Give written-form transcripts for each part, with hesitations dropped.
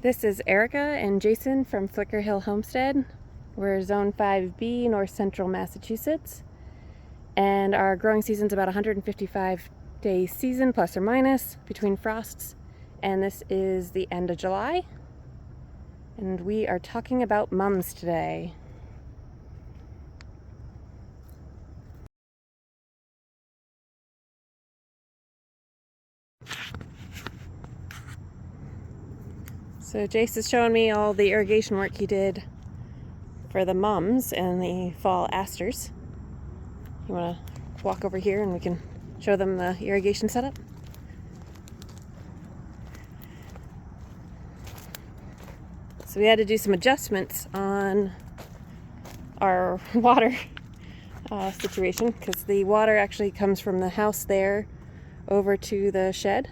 This is Erica and Jason from Flicker Hill Homestead. We're Zone 5B, North Central Massachusetts. And our growing season's about 155-day season, plus or minus, between frosts. And this is the end of July. And we are talking about mums today. So Jace is showing me all the irrigation work he did for the mums and the fall asters. You want to walk over here and we can show them the irrigation setup? So we had to do some adjustments on our water situation because the water actually comes from the house there over to the shed.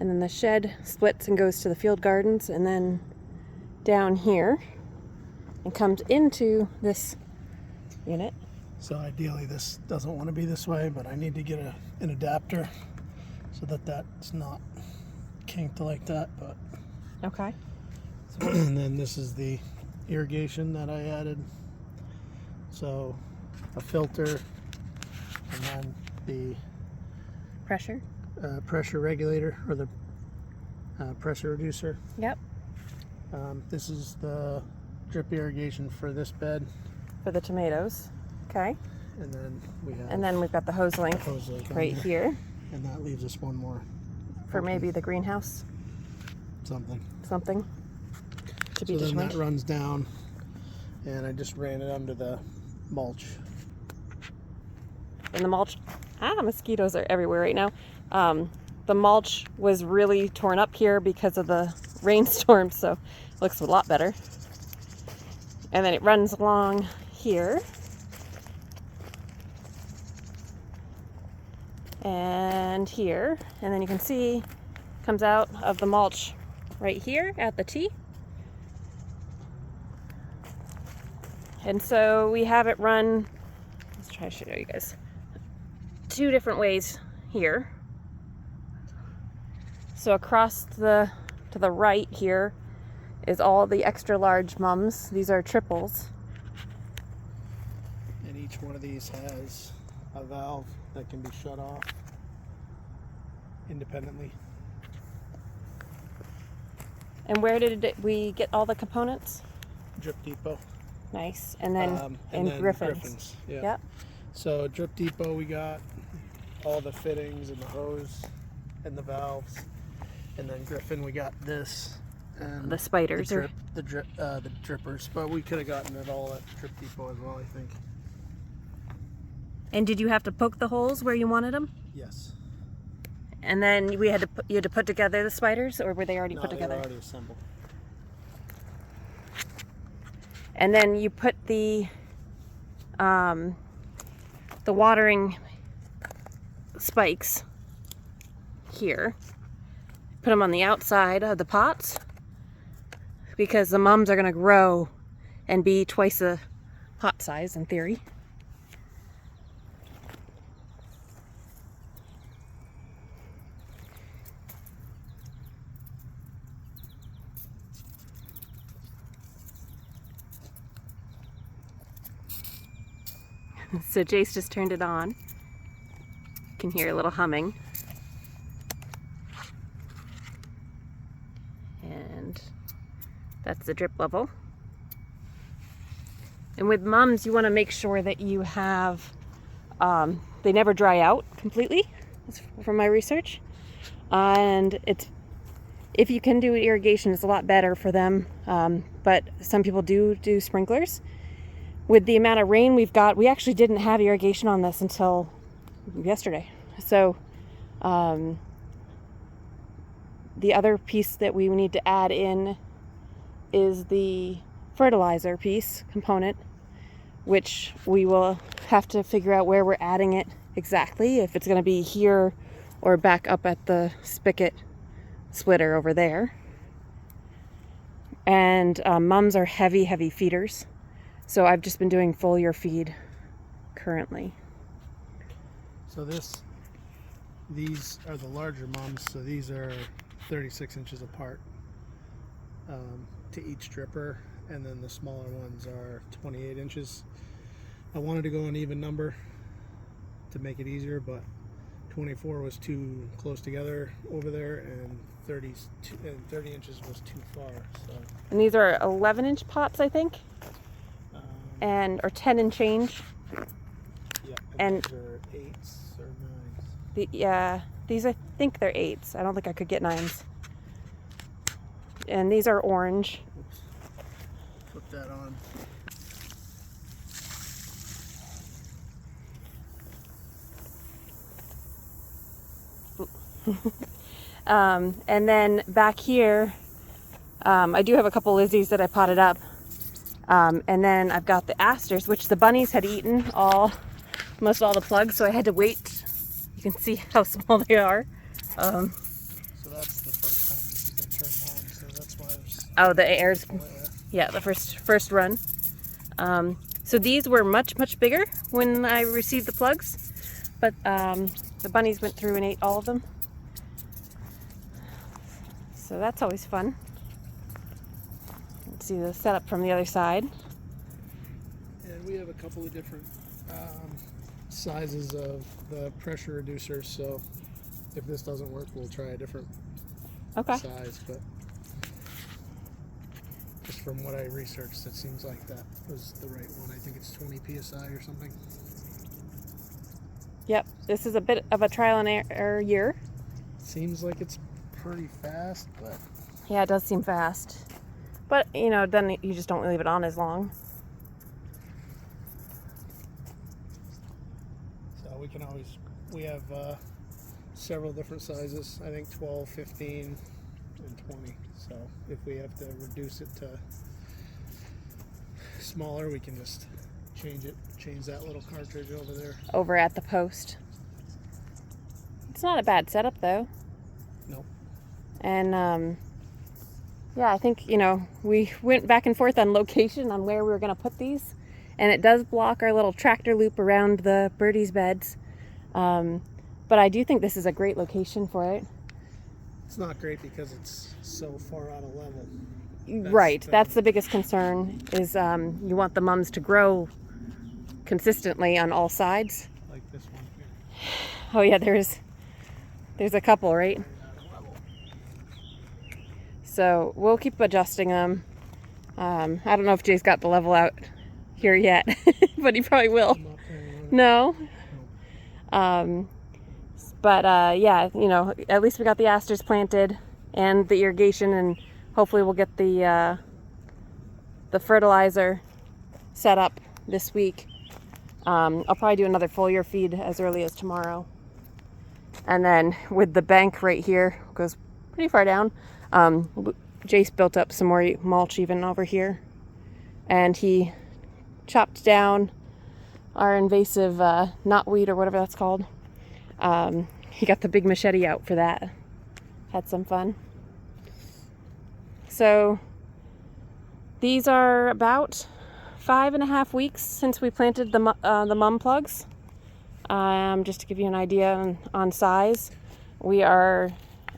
And then the shed splits and goes to the field gardens and then down here and comes into this unit. So ideally this doesn't want to be this way, but I need to get an adapter so that that's not kinked like that. But Okay. and then this is the irrigation that I added. So a filter and then the pressure regulator or the pressure reducer. Yep. This is the drip irrigation for this bed. For the tomatoes. Okay. And then we've got the hose link right here. And that leaves us one more. For maybe the greenhouse. Something. To be so determined. then that runs down, and I just ran it under the mulch. And the mulch, mosquitoes are everywhere right now. The mulch was really torn up here because of the rainstorm, so it looks a lot better. And then it runs along here. And here. And then you can see comes out of the mulch right here at the T. And so we have it run, let's try to show you guys, two different ways here. So across to the right here is all the extra large mums. These are triples. And each one of these has a valve that can be shut off independently. And where did we get all the components? Drip Depot. Nice. And then Griffins. Yeah. Yep. So Drip Depot, we got all the fittings and the hose and the valves. And then Griffin, we got this and the spiders, the drippers. But we could have gotten it all at Drip Depot as well, I think. And did you have to poke the holes where you wanted them? Yes. And then you had to put together the spiders, or were they already put together? They were already assembled. And then you put the watering spikes here. Put them on the outside of the pots because the mums are going to grow and be twice the pot size in theory. So Jace just turned it on. You can hear a little humming. And that's the drip level. And with mums, you want to make sure that you have, they never dry out completely. That's from my research. And if you can do irrigation, it's a lot better for them. But some people do sprinklers. With the amount of rain we've got, we actually didn't have irrigation on this until yesterday. So the other piece that we need to add in is the fertilizer component, which we will have to figure out where we're adding it exactly, if it's going to be here or back up at the spigot splitter over there. And mums are heavy feeders. So I've just been doing foliar feed currently. So these are the larger mums, so these are 36 inches apart. to each dripper, and then the smaller ones are 28 inches. I wanted to go an even number to make it easier, but 24 was too close together over there, and 30 inches was too far. So. And these are 11-inch pots, I think, or 10 and change. Yeah, and these are 8s or 9s. These I think they're 8s. I don't think I could get 9s. And these are orange. Oops. Flip that on. And then back here, I do have a couple Lizzies that I potted up. And then I've got the asters, which the bunnies had eaten most all the plugs, so I had to wait. You can see how small they are. So that's the first time this has been turned on, so that's why there's... Oh, the air's... Yeah, the first run. So these were much bigger when I received the plugs, but the bunnies went through and ate all of them. So that's always fun. Let's see the setup from the other side. And we have a couple of different sizes of the pressure reducers, so if this doesn't work, we'll try a different size, but just from what I researched, it seems like that was the right one. I think it's 20 psi or something. Yep, this is a bit of a trial and error year. Seems like it's pretty fast, but... Yeah, it does seem fast. But, you know, then you just don't leave it on as long. So we can always... We have several different sizes. I think 12, 15, and 20. So if we have to reduce it to smaller, we can just change that little cartridge over there. Over at the post. It's not a bad setup though. Nope. And yeah, I think, you know, we went back and forth on location on where we were going to put these, and it does block our little tractor loop around the birdies' beds. But I do think this is a great location for it. It's not great because it's so far out of level. That's the biggest concern is you want the mums to grow consistently on all sides. Like this one here. Oh yeah, there's a couple, right? So we'll keep adjusting them. I don't know if Jay's got the level out here yet, but he probably will. No. But yeah, you know, at least we got the asters planted and the irrigation, and hopefully we'll get the fertilizer set up this week. I'll probably do another foliar feed as early as tomorrow. And then with the bank right here, goes pretty far down. Jace built up some more mulch even over here, and he chopped down our invasive knotweed or whatever that's called. He got the big machete out for that. Had some fun. So these are about 5.5 weeks since we planted the mum plugs. Just to give you an idea on size, we are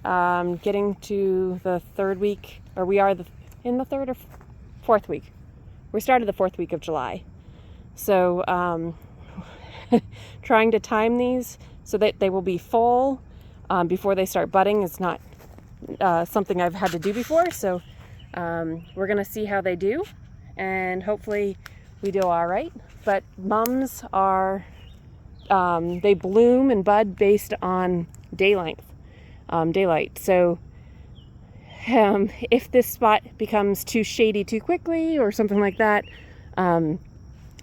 getting to the 3rd week, or we are in the 3rd or 4th week. We started the 4th week of July. So trying to time these so that they will be full before they start budding is not something I've had to do before. So we're gonna see how they do, and hopefully we do all right. But mums are, they bloom and bud based on daylight. So if this spot becomes too shady too quickly or something like that,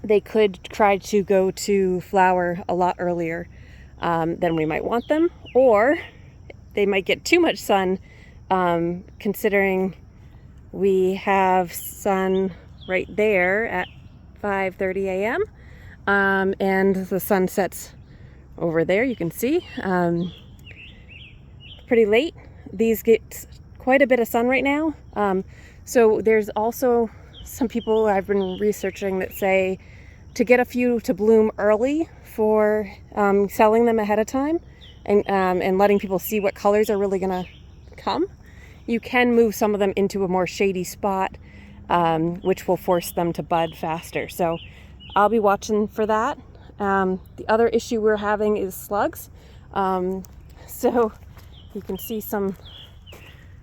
they could try to go to flower a lot earlier than we might want them, or they might get too much sun, considering we have sun right there at 5:30 a.m. And the sun sets over there, you can see. Pretty late. These get quite a bit of sun right now. So there's also some people I've been researching that say to get a few to bloom early for selling them ahead of time, and letting people see what colors are really gonna come. you can move some of them into a more shady spot, which will force them to bud faster. So I'll be watching for that. The other issue we're having is slugs. So you can see some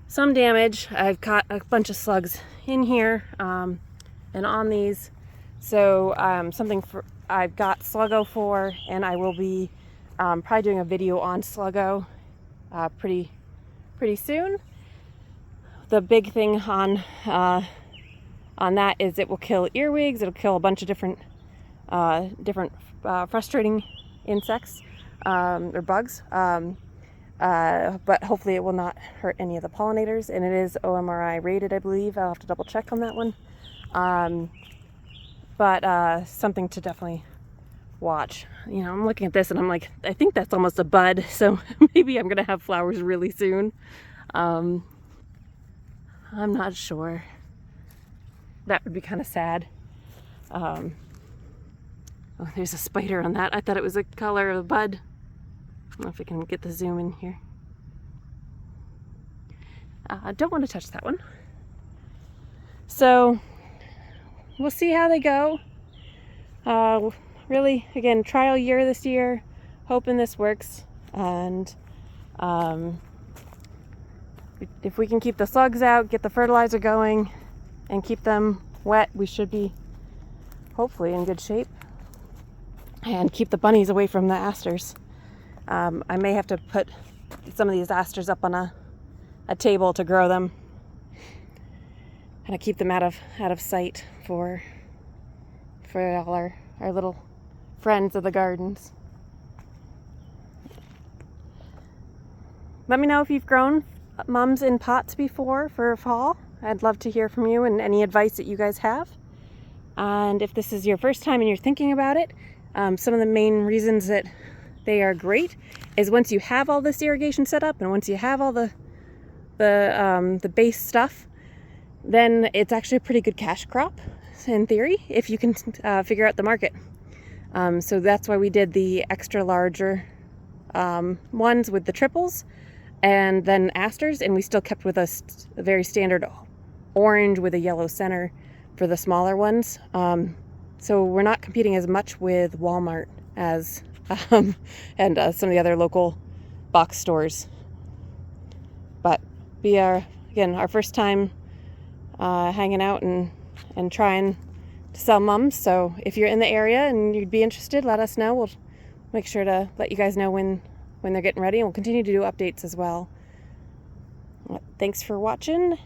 damage. I've caught a bunch of slugs in here and on these. So I've got Sluggo for, and I will be probably doing a video on Sluggo pretty soon. The big thing on that is it will kill earwigs. It'll kill a bunch of different frustrating insects or bugs. But hopefully it will not hurt any of the pollinators, and it is OMRI rated, I believe. I'll have to double check on that one. But something to definitely watch. You know, I'm looking at this and I'm like, I think that's almost a bud, so maybe I'm gonna have flowers really soon. I'm not sure. That would be kind of sad. Oh, there's a spider on that. I thought it was the color of the bud. I don't know if I can get the zoom in here. I don't want to touch that one. So we'll see how they go. Really, again, trial year this year, hoping this works. And if we can keep the slugs out, get the fertilizer going, and keep them wet, we should be hopefully in good shape. And keep the bunnies away from the asters. I may have to put some of these asters up on a table to grow them. Kind of keep them out of sight for all our little friends of the gardens. Let me know if you've grown mums in pots before for fall. I'd love to hear from you and any advice that you guys have. And if this is your first time and you're thinking about it, some of the main reasons that they are great is once you have all this irrigation set up and once you have all the base stuff, then it's actually a pretty good cash crop in theory if you can figure out the market. So that's why we did the extra larger ones with the triples and then asters, and we still kept with a very standard orange with a yellow center for the smaller ones. So we're not competing as much with Walmart as and some of the other local box stores. But again, our first time hanging out and trying to sell mums. So if you're in the area and you'd be interested, let us know. We'll make sure to let you guys know when they're getting ready, and we'll continue to do updates as well. Thanks for watching.